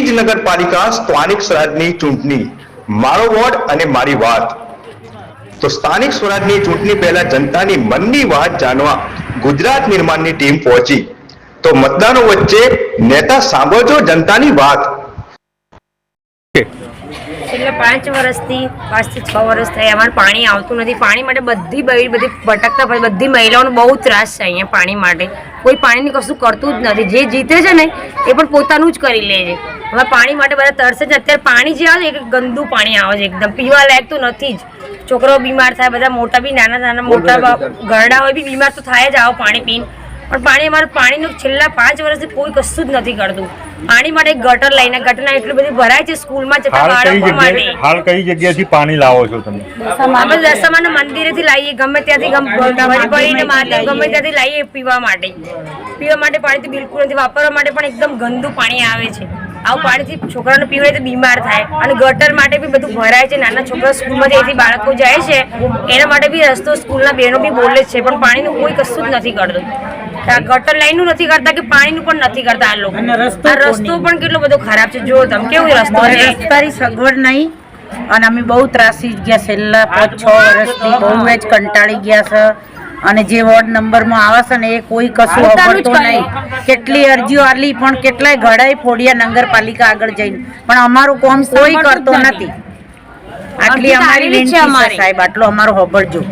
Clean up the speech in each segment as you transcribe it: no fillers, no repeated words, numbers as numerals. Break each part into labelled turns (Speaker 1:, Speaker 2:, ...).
Speaker 1: Prestige નગરપાલિકા સ્થાનિક સ્વરાજની ચૂંટણી, મારો વોર્ડ અને મારી વાત। તો સ્થાનિક સ્વરાજની ચૂંટણી પહેલા જનતાની મનની વાત જાણવા ગુજરાત નિર્માણની ટીમ પહોંચી। તો મતદારો વચ્ચે નેતા સાંભળજો જનતાની વાત।
Speaker 2: છેલ્લા 5 વર્ષથી 5 થી 6 વર્ષ થયા અમારે પાણી આવતું નથી। પાણી માટે બધી ભટકતા બધી મહિલાઓનો બહુ ત્રાસ છે। અહીંયા પાણી માટે કોઈ પાણીની કશું કરતું જ નથી। જે જીતે છે ને એ પણ પોતાનું જ કરી લે છે। હવે પાણી માટે બધા તરસે છે। અત્યારે પાણી જે આવે છે એ ગંદુ પાણી આવે છે, એકદમ પીવા લાયક તો નથી જ। છોકરાઓ બીમાર થાય, બધા મોટા બી નાના મોટા ઘરડા હોય બી બીમાર તો થાય જ આવો પાણી પીને। પણ પાણી અમારે પાણીનું છેલ્લા 5 વર્ષથી કોઈ કશું જ નથી કરતું। પાણી માટે ગટર લઈને ગટરના એટલી બધી ભરાય છે સ્કૂલમાં જતા બાળકો માટે।
Speaker 3: હાલ કઈ જગ્યાથી પાણી લાવો છો તમે?
Speaker 2: અમે દશામાના મંદિરેથી લાવીએ, ગમે ત્યાંથી ભરીને મહાદેવ ગમે ત્યાંથી લાવીએ પીવા માટે। પીવા માટે પાણી તો બિલકુલ નથી, વાપરવા માટે પણ એકદમ ગંદુ પાણી આવે છે। આવું પાણીથી છોકરાઓને પીવડે તો બીમાર થાય। અને ગટર માટે બી બધું ભરાય છે। નાના છોકરા સ્કૂલમાં અહીંથી બાળકો જાય છે એના માટે બી રસ્તો સ્કૂલના બહેનો બી બોલે છે, પણ પાણીનું કોઈ કશું જ નથી કરતું। આ ગટર લાઈનનું નથી કરતા કે પાણીનું પણ નથી કરતા આ લોકો। આ રસ્તો પણ કેટલો બધો ખરાબ છે, જો તમે કેવું રસ્તો છે,
Speaker 4: રસ્તાની સગવડ નહીં। અને અમે બહુ ત્રાસી ગયા છેલ્લા 5-6 વર્ષથી, બહુ જ કંટાળી ગયા છે। અને જે વોર્ડ નંબરમાં આવે છે ને એ કોઈ કશું આવડતું નહીં। કેટલી અરજીઓ આલી પણ કેટલાય ઘડાઈ ફોડિયા નગરપાલિકા આગળ જઈને, પણ અમારું કામ કોઈ કરતો નથી। આટલી અમારી વિનંતી છે સાહેબ, આટલો અમારો હોબળજો।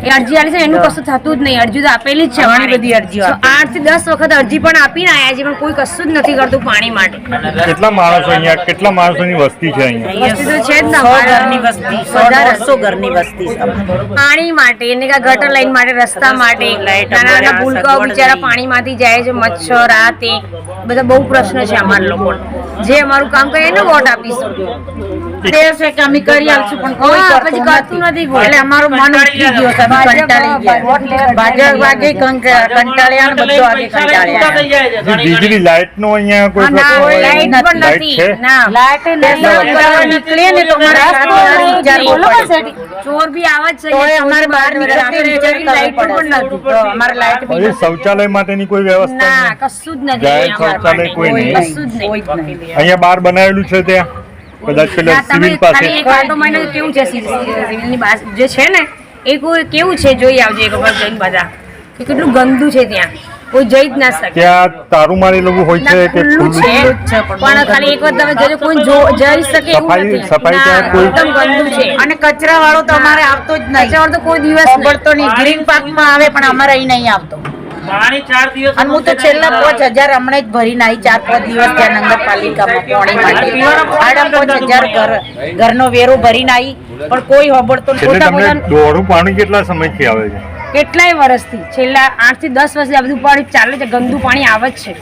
Speaker 2: એ અરજી આલી છે એનું કશું થતું જ નહીં। અરજી તો આપેલી જ છે,
Speaker 4: ઘણી બધી અરજીઓ
Speaker 2: 8 થી 10 વખત અરજી પણ આપીને આવ્યા છે, પણ કોઈ કશું જ નથી કરતું પાણી માટે।
Speaker 3: કેટલા માણસો અહીંયા, કેટલા માણસોની વસ્તી છે અહીંયા?
Speaker 2: વસ્તી તો છે જ ને,
Speaker 4: 100 ઘરની વસ્તી, 100 ઘરની વસ્તી છે।
Speaker 2: પાણી માટે એને ગટર લાઈન માટે, રસ્તા માટે, નાના ભૂલકાઓ બિચારા પાણીમાંથી જાય છે, મચ્છર આ તે બધા બહુ પ્રશ્ન છે અમારા લોકો। જે અમારું કામ કરે એને વોટ આપીશું,
Speaker 4: તે છે કે અમે કરી આલશું, પણ કોઈ
Speaker 2: પછી કરતું નથી।
Speaker 4: એટલે અમારું મન ઉઠી ગયો છે, અમે કંટાળી ગયા। ભાજપ વાગે કંટાળ્યા, બધું આગે કંટાળ્યા।
Speaker 3: વીજળી લાઈટ નો અહીંયા કોઈ
Speaker 2: લાઈટ પણ નથી, ના
Speaker 4: લાઈટ નીકળે ને તો
Speaker 2: ચોર બી આવે છે,
Speaker 4: તો અમારે બહાર નીકળતી લાઈટ પણ નથી। અમારે લાઈટ બી
Speaker 3: શૌચાલય માટેની કોઈ વ્યવસ્થા
Speaker 2: ના, કશું જ નથી।
Speaker 3: જાહેર શૌચાલય કોઈ નહીં,
Speaker 2: કશું જ નહીં।
Speaker 3: અહીંયા બહાર બનાવેલું છે ત્યાં કદાચ પેલા સિવિલ પાસે
Speaker 2: એક આટો મહિનો કેવું છે સિવિલની બાજુ જે છે ને એ કોઈ કેવું છે જોઈ આવજો એક વખત જઈને બધા કે કેટલું ગંદુ છે। ત્યાં કોઈ જઈ જ ના શકે।
Speaker 3: ત્યાં તારું મારેલું હોય છે કે
Speaker 2: ખુલ્લું છે, પણ ખાલી એક વખત તમે જજો કોઈ જઈ શકે એવું નથી।
Speaker 3: સફાઈ ત્યાં કોઈ
Speaker 2: એકદમ ગંદુ છે।
Speaker 4: અને કચરા વાળો તો અમારે આવતો જ નહીં।
Speaker 2: કચરા વાળો તો કોઈ દિવસ
Speaker 4: ખબરતો નહીં, ગ્રીન પાર્કમાં આવે પણ અમારે અહીં નહીં આવતો।
Speaker 5: પાણી 4 દિવસ
Speaker 4: અને હું તો છેલ્લા 5000 હમણાં જ ભરીને આવી, 4-5 દિવસ ત્યાં નગરપાલિકામાં પાણી માટે 5000 ઘરનો વેરો ભરીને આવી, પણ કોઈ હોબળતો
Speaker 3: એટલે તમને દોડું પાણી કેટલા સમયથી આવે છે?
Speaker 2: કેટલાય વર્ષથી, છેલ્લા 8 થી 10 વર્ષથી આ બધું પાણી ચાલે છે, ગંદુ પાણી આવે જ છે।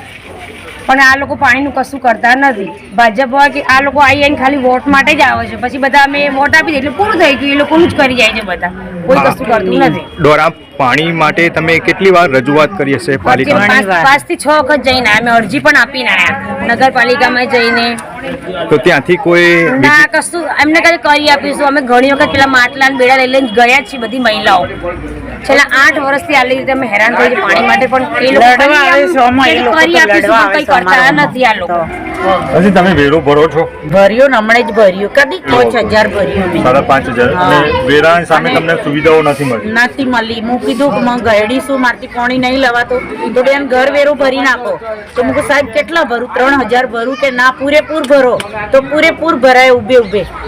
Speaker 2: પણ આ લોકો પાણીનું કશું કરતા નથી। ભાજપ હોય કે આ લોકો આવીને ખાલી વોટ માટે જ આવે છે, પછી બધા અમે વોટ આપી દઈએ એટલે પૂરું થઈ ગયું, એ લોકોનું જ કરી જાય છે બધા, કોઈ કશું કરતું નથી।
Speaker 1: ડોરા પાણી માટે તમે કેટલી વાર રજૂઆત કરી હશે પાલિકામાં?
Speaker 2: 5 થી 6 વખત જઈને અમે અરજી પણ આપીને આવ્યા નગરપાલિકામાં જઈને,
Speaker 1: તો ત્યાંથી કોઈ
Speaker 2: ના કશું એમને કઈ કરી આપીશું। અમે ઘણી વખત પેલા માટલા ને બેડા લઈ લઈને ગયા છીએ બધી મહિલાઓ। છેલ્લા 8 વર્ષથી આ રીતે અમે હેરાન થઈ છે પાણી માટે, પણ એ લોકો કરી આપીશું પણ કઈ કરતા નથી આ લોકો।
Speaker 3: હજી તમે વેરો ભરો છો?
Speaker 4: ભર્યો ને હમણાં જ ભર્યું, કદી 5000 ભર્યું
Speaker 3: 5,500 અને વેરા સામે તમને સુવિધાઓ નથી મળી?
Speaker 4: નથી મળી। હું કીધું કે હું ગયડી છું, મારથી પાણી નહીં લવાતું, તો બેન ઘર વેરો ભરી નાખો। તો હું સાહેબ કેટલા ભરું? 3000 ભરું કે ના પૂરેપૂર ભરો? તો પૂરેપૂર ભરાય ઉભે,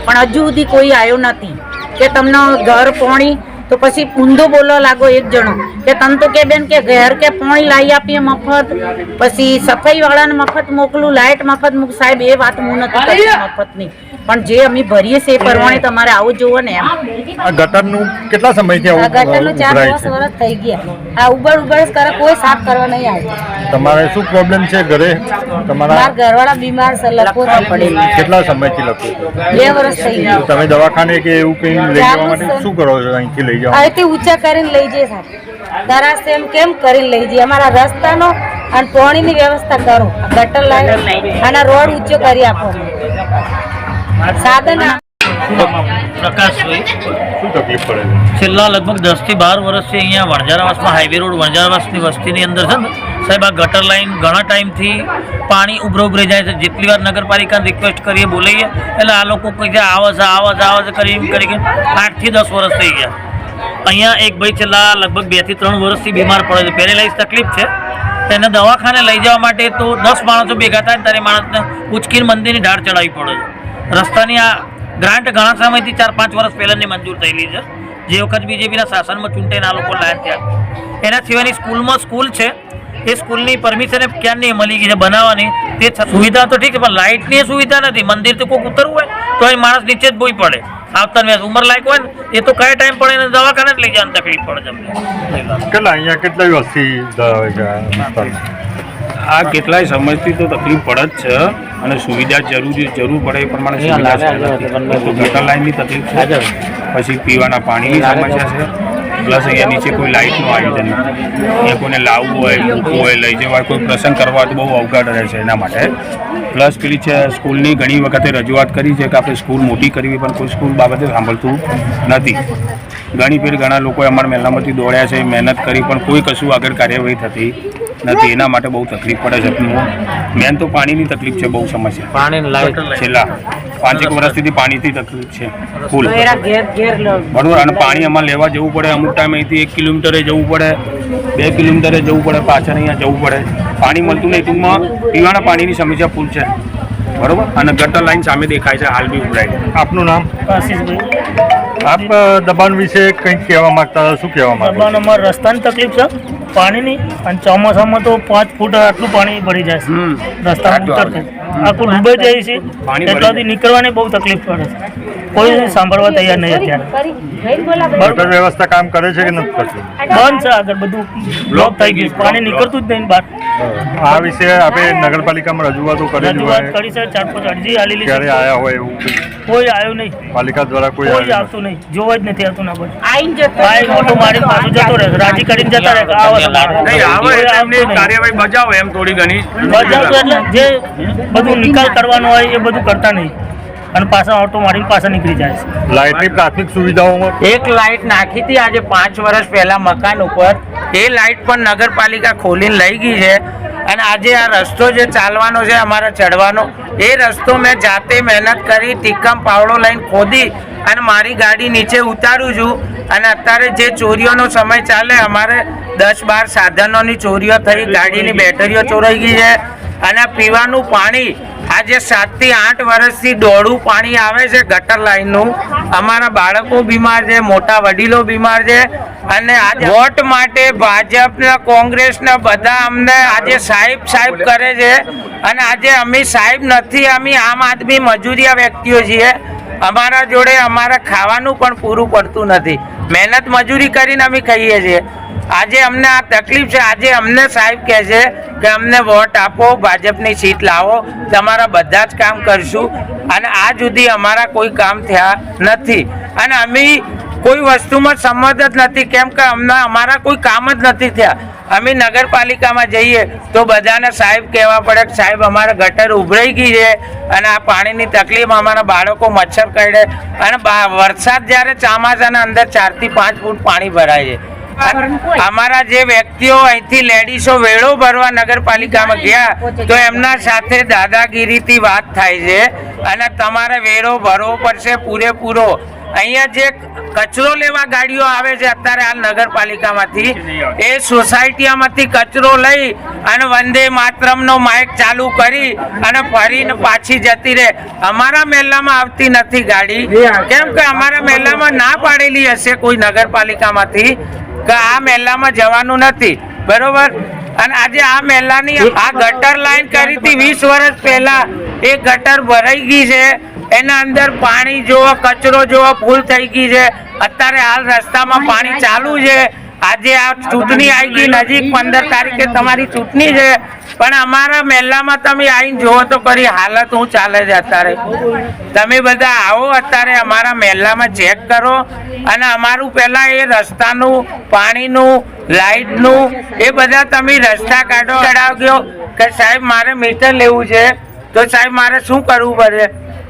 Speaker 4: પણ હજુ સુધી કોઈ આવ્યો નથી કે તમને ઘર પાણી। તો પછી ઊંધો બોલવા લાગો એક જણો કે તને તો કે બેન કે ઘર કે પાણી લાવી આપીએ મફત, પછી સફાઈ વાળાને મફત મોકલું, લાઇટ મફત મૂક। સાહેબ એ વાત હું નથી કરતી મફતની, પણ જે અમે ભરીએ છીએ એ પ્રમાણે તમારે આવું જોવો ને એમ।
Speaker 3: આ ગટરનું કેટલા સમયથી આવું
Speaker 2: ગટરનું 4 વર્ષ થઈ ગયા, આ ઉબડ કરે, કોઈ સાફ કરવા નહીં આવે।
Speaker 3: તમારે શું પ્રોબ્લેમ છે ઘરે? તમારા
Speaker 2: ઘરવાળા બીમાર છે, લખો પડેલા।
Speaker 3: કેટલા સમયથી લખો છો?
Speaker 2: 2 વર્ષ થઈ ગયા।
Speaker 3: તમે દવાખાને કે એવું કઈ લઈ જવા માટે શું કરો છો? અહીંથી લઈ જાઓ?
Speaker 2: અહીંથી ઊંચા કરીને લઈ જઈએ સાહેબ, દરાસે એમ કેમ કરીને લઈ જઈએ। અમારા રસ્તાનો અને પાણીની વ્યવસ્થા કરો, ગટર લાઈન અને રોડ ઊંચો કરી આપો। સાધન
Speaker 5: પ્રકાશભાઈ
Speaker 3: શું તકલીફ પડે છે?
Speaker 5: છેલ્લા લગભગ 10 થી 12 વર્ષથી અહીંયા વણઝારાવાસમાં હાઈવે રોડ વણઝારાવાસની વસ્તીની અંદર છે ને સાહેબ આ ગટર લાઈન ઘણા ટાઈમથી પાણી ઉભરે જાય છે. જેટલી વાર નગરપાલિકાને રિક્વેસ્ટ કરીએ બોલાવીએ એટલે આ લોકો કહે છે આવે છે કરી 8 થી 10 વર્ષ થઈ ગયા. અહીંયા એક ભાઈ છેલ્લા લગભગ 2 થી 3 વર્ષથી બીમાર પડે છે, પેરેલાઇઝ તકલીફ છે. તેને દવાખાને લઈ જવા માટે તો 10 માણસો ભેગા થાય ત્યારે માણસને ઉચકીને મંદિરની ઢાળ ચડાવવી પડે છે. રસ્તાની આ ગ્રાન્ટ ઘણા સમયથી 4-5 વર્ષ પહેલાંની મંજૂર થયેલી છે, જે વખત બીજેપીના શાસનમાં ચૂંટાઈને આ લોકો લાયક થયા. એના સિવાયની સ્કૂલ છે, એ સ્કૂલની પરમિશન ક્યારની મળી ગઈ છે બનાવવાની. તે સુવિધા તો ઠીક છે પણ લાઇટની સુવિધા નથી. મંદિરથી કોઈક ઉતરવું હોય તો એ માણસ નીચે જ બોઈ પડે. આવતા વેસ ઉંમર લાયક હોય ને એ તો કયા ટાઈમ પડે એને દવાખાને જ લઈ જવાની તકલીફ પડે છે અમને.
Speaker 3: કેટલા વસ્તી ધરાવે છે આ વિસ્તારમાં?
Speaker 6: આ કેટલાય સમયથી તો તકલીફ પડે જ છે અને સુવિધા જરૂર પડે એ પ્રમાણે સુવિધા છે. તો ગટર લાઇનની તકલીફ છે, પછી પીવાના પાણીની સમસ્યા છે, પ્લસ અહીંયા નીચે કોઈ લાઇટનું આયોજન નથી. અહીંયા કોઈને લાવવું હોય, મૂકવું હોય, લઈ જવા હોય, કોઈ પ્રસંગ કરવા હોય તો બહુ અવઘડ રહે છે એના માટે. પ્લસ પેલી છે સ્કૂલની ઘણી વખતે રજૂઆત કરી છે કે આપણે સ્કૂલ મોટી કરવી, પણ કોઈ સ્કૂલ બાબતે સાંભળતું નથી. ઘણા લોકોએ અમારા મહેલામાંથી દોડ્યા છે, મહેનત કરી, પણ કોઈ કશું આગળ કાર્યવાહી થતી નથી. એના માટે બહુ તકલીફ પડે છે. મેન તો પાણીની તકલીફ છે, બહુ સમસ્યા. પાણીની લાઈટ છેલ્લા 5 વર્ષથી પાણીથી તકલીફ છે ફૂલ, બરોબર. અને પાણી અમારે લેવા જવું પડે, અમુક ટાઈમ અહીંથી 1 કિલોમીટરે જવું પડે, 2 કિલોમીટરે જવું પડે, પાછળ અહીંયા જવું પડે. પાણી મળતું નહીં. ટૂંકમાં પીવાના પાણીની સમસ્યા ફૂલ છે, બરોબર. અને ગટર લાઈન સામે દેખાય છે, હાલ બી ઉભરાય.
Speaker 3: આપનું નામ?
Speaker 5: આશીષભાઈ.
Speaker 3: આપ દબાણ વિશે કંઈક કહેવા માંગતા હતા, શું કહેવા માંગતા?
Speaker 5: દબાણ અમારે રસ્તાની તકલીફ છે, પાણીની. અને ચોમાસામાં તો 5 ફૂટ આટલું પાણી ભરી જાય છે રસ્તામાં ઉતરતું, આખું ડૂબાઈ જાય છે. એટલાથી નીકળવાની બહુ તકલીફ પડે છે. કોઈ સાંભળવા તૈયાર નહીં અત્યારે.
Speaker 3: ગટર વ્યવસ્થા કામ કરે છે કે નથી કરતી?
Speaker 5: બંધ છે, આગળ બધું બ્લોક થઈ ગયું, પાણી નીકળતું જ નહીં બહાર.
Speaker 3: આ વિશે આપણે નગરપાલિકામાં રજૂઆતો કરેલી
Speaker 5: રજૂઆત
Speaker 3: હોય?
Speaker 5: કરી છે, 4-5 અરજી આલેલી છે.
Speaker 3: ક્યારે આવ્યા હોય એવું?
Speaker 5: કોઈ આવ્યું નહીં,
Speaker 3: પાલિકા દ્વારા કોઈ
Speaker 5: કોઈ
Speaker 3: આવ્યું
Speaker 5: આવતું નહીં, જોવા જ નથી આવતું. ના બધું
Speaker 4: આઈને જતો
Speaker 5: ભાઈ મોટો મારી પાછું જતો રહે, રાજી કરીને જતા રહે.
Speaker 6: કાર્યવાહી બજાવો એમ થોડી ઘણી.
Speaker 5: બજાવતું એટલે જે બધું નિકાલ કરવાનો હોય એ બધું કરતા નહીં અને પાછા ઓટો મારીને પાછા નીકળી જાય છે.
Speaker 3: લાઇટની પ્રાથમિક સુવિધાઓમાં
Speaker 7: એક લાઇટ નાખી હતી આજે 5 વર્ષ પહેલા મકાન ઉપર, એ લાઇટ પણ નગરપાલિકા ખોલીને લઈ ગઈ છે. અને આજે આ રસ્તો જે ચાલવાનો છે અમારે ચડવાનો, એ રસ્તો મેં જાતે મહેનત કરી, ટીકમ પાવડો લઈને ખોદી અને મારી ગાડી નીચે ઉતારું છું. અને અત્યારે જે ચોરીઓનો સમય ચાલે, અમારે 10-12 સાધનોની ચોરીઓ થઈ, ગાડીની બેટરીઓ ચોરાઈ ગઈ છે. અને પીવાનું પાણી આજે 7 થી 8 વર્ષથી દોડું પાણી આવે છે ગટર લાઈનનું. અમારા બાળકો બીમાર છે, મોટા વડીલો બીમાર છે. અને આજે વોટ માટે ભાજપના, કોંગ્રેસના બધા અમને આજે સાહેબ કરે છે. અને આજે અમે સાહેબ નથી, અમે આમ આદમી મજૂરિયા વ્યક્તિઓ છીએ. અમારા જોડે અમારા ખાવાનું પણ પૂરું પડતું નથી. મહેનત મજૂરી કરીને અમે ખાઈએ છીએ. આજે અમને આ તકલીફ છે. આજે અમને સાહેબ કહે છે કે અમને વોટ આપો, ભાજપની સીટ લાવો, તમારા બધા જ કામ કરશું. અને આ સુધી અમારા કોઈ કામ થયા નથી. અને અમે કોઈ વસ્તુમાં સંમત જ નથી, કેમ કે અમારા કોઈ કામ જ નથી થયા. અમે નગરપાલિકામાં જઈએ તો બધાને સાહેબ કહેવા પડે કે સાહેબ અમારા ગટર ઉભરાઈ ગઈ છે અને આ પાણીની તકલીફ, અમારા બાળકો મચ્છર કરડે. અને વરસાદ જ્યારે ચોમાસાના અંદર 4 થી 5 ફૂટ પાણી ભરાય છે. અમારા જે વ્યક્તિઓ અહીંથી લેડીસો વેળો ભરવા નગરપાલિકામાં ગયા તો એમના સાથે દાદાગીરીથી વાત થાય છે. અને તમારે વેળો ભરવો પડશે પૂરેપૂરો. અહીંયા જે કચરો લેવા ગાડીઓ આવે છે અત્યારે હાલ નગરપાલિકામાંથી, એ સોસાયટીમાંથી કચરો લઈ અને વંદે માતરમનો માઇક ચાલુ કરી અને ફરીને પાછી જતી રહે. અમારા મહેલામાં આવતી નથી ગાડી, કેમ કે અમારા મહેલામાં ના પાડેલી હશે કોઈ નગરપાલિકામાંથી કે આ મહેલામાં જવાનું નથી, બરોબર. અને આજે આ મહેલાની આ ગટર લાઈન કરી હતી 20 વર્ષ પહેલા, એ ગટર ભરાઈ ગઈ છે. એના અંદર પાણી જોવો, કચરો જોવો, ફૂલ થઈ ગઈ છે. અત્યારે હાલ રસ્તામાં પાણી ચાલુ છે. આજે આ ચૂંટણી આવી ગઈ નજીક, 15 તારીખે તમારી ચૂંટણી છે. પણ અમારા મહેલામાં તમે આવીને જુઓ તો કરી હાલત શું ચાલે છે અત્યારે. તમે બધા આવો અત્યારે અમારા મહેલામાં ચેક કરો. અને અમારું પહેલાં એ રસ્તાનું, પાણીનું, લાઇટનું એ બધા તમે રસ્તા કાઢો. ચડાવ્યો કે સાહેબ મારે મીટર લેવું છે, તો સાહેબ મારે શું કરવું પડે?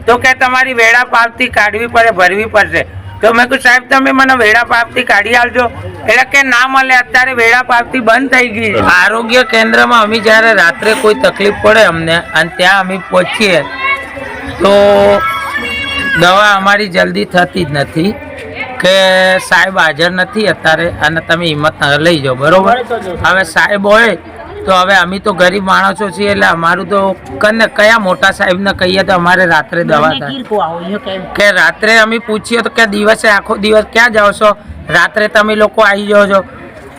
Speaker 7: તો કે તમારી વેળા પાવતી કાઢવી પડે, ભરવી પડશે. તો મેં કહ્યું સાહેબ તમે મને વેડા પાવતી કાઢી આલજો, એટલે કે ના મળે, અત્યારે વેડા પાવતી બંધ થઈ ગઈ. આરોગ્ય કેન્દ્રમાં અમે જ્યારે રાત્રે કોઈ તકલીફ પડે અમને અને ત્યાં અમે પહોંચીએ તો દવા અમારી જલ્દી થતી જ નથી કે સાહેબ હાજર નથી અત્યારે અને તમે હિંમતનગર લઈ જાઓ. બરોબર, હવે સાહેબ હોય તો હવે અમે તો ગરીબ માણસો છીએ એટલે અમારું તો કયા મોટા સાહેબને કહીએ તો અમારે રાત્રે દવા થાય કે રાત્રે અમે પૂછીએ તો કે દિવસે આખો દિવસ ક્યાં જાઓ છો, રાત્રે તમે લોકો આવી જાઓ છો,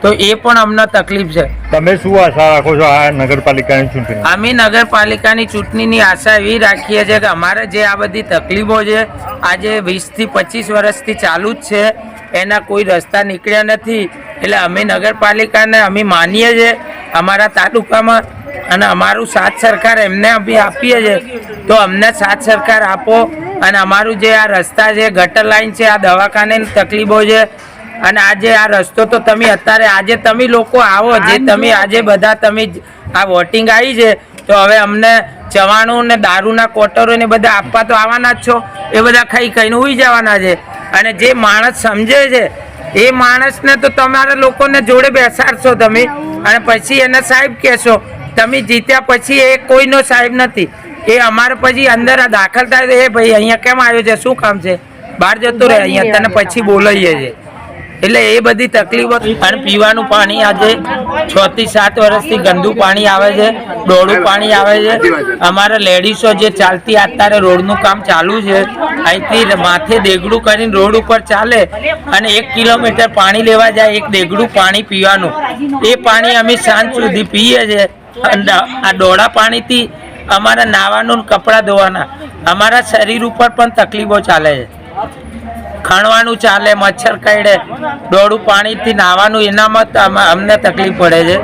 Speaker 7: તો એ પણ અમને તકલીફ છે.
Speaker 3: તમે શું આશા રાખો છો આ નગરપાલિકાની ચૂંટણી?
Speaker 7: અમે નગરપાલિકાની ચૂંટણીની આશા એવી રાખીએ છીએ કે અમારે જે આ બધી તકલીફો છે આજે 20 થી 25 વર્ષથી ચાલુ જ છે, એના કોઈ રસ્તા નીકળ્યા નથી. એટલે અમે નગરપાલિકાને અમે માનીએ છીએ અમારા તાલુકામાં અને અમારું સાથ સરકાર એમને અમે આપીએ છીએ, તો અમને સાથ સરકાર આપો અને અમારું જે આ રસ્તા છે, ગટર લાઈન છે, આ દવાખાનાની તકલીફો છે અને આજે આ રસ્તો તો તમે અત્યારે આજે તમે લોકો આવો જે તમે આજે બધા તમે આ વોટિંગ આવી છે તો હવે અમને ચવાણું ને દારૂના કોટરો ને બધા આપવા તો આવવાના જ છો, એ બધા ખાઈ ખાઈને ઉઈ જવાના છે. અને જે માણસ સમજે છે એ માણસને તો તમારા લોકોને જોડે બેસાડશો તમે અને પછી એને સાહેબ કહેશો. તમે જીત્યા પછી એ કોઈનો સાહેબ નથી, એ અમારે પછી અંદર આ દાખલ થાય તો એ ભાઈ અહીંયા કેમ આવ્યો છે, શું કામ છે, બહાર જતો રહે, અહીંયા તને પછી બોલાવીએ છે. એટલે એ બધી તકલીફો. અને પીવાનું પાણી આજે 6 થી 7 વર્ષથી ગંદુ પાણી આવે છે, ડોળું પાણી આવે છે. અમારા લેડીઝો જે ચાલતી અત્યારે રોડનું કામ ચાલુ છે, અહીંથી માથે દેગડું કરીને રોડ ઉપર ચાલે અને 1 કિલોમીટર પાણી લેવા જાય, એક દેગડું પાણી પીવાનું, એ પાણી અમે સાંજ સુધી પીએ છીએ. આ ડોળા પાણીથી અમારા નાવાનું, કપડાં ધોવાના, અમારા શરીર ઉપર પણ તકલીફો ચાલે છે. ખણવાનું ચાલે, મચ્છર કરડે, ડોળું પાણીથી નાવાનું, એનામાં અમને તકલીફ પડે છે.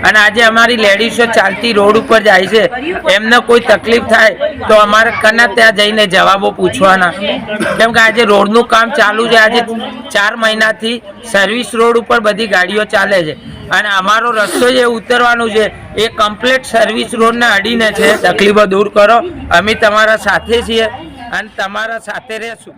Speaker 7: અને આજે અમારી લેડીઝો ચાલતી રોડ ઉપર જાય છે, એમને કોઈ તકલીફ થાય તો અમારે કને ત્યાં જઈને જવાબો પૂછવાના, કેમ કે આજે રોડનું કામ ચાલુ છે. આજે 4 મહિનાથી સર્વિસ રોડ ઉપર બધી ગાડીઓ ચાલે છે અને અમારો રસ્તો જે ઉતરવાનું છે એ કમ્પ્લીટ સર્વિસ રોડને અડીને છે. તકલીફો દૂર કરો, અમે તમારા સાથે છીએ અને તમારા સાથે રહેશું.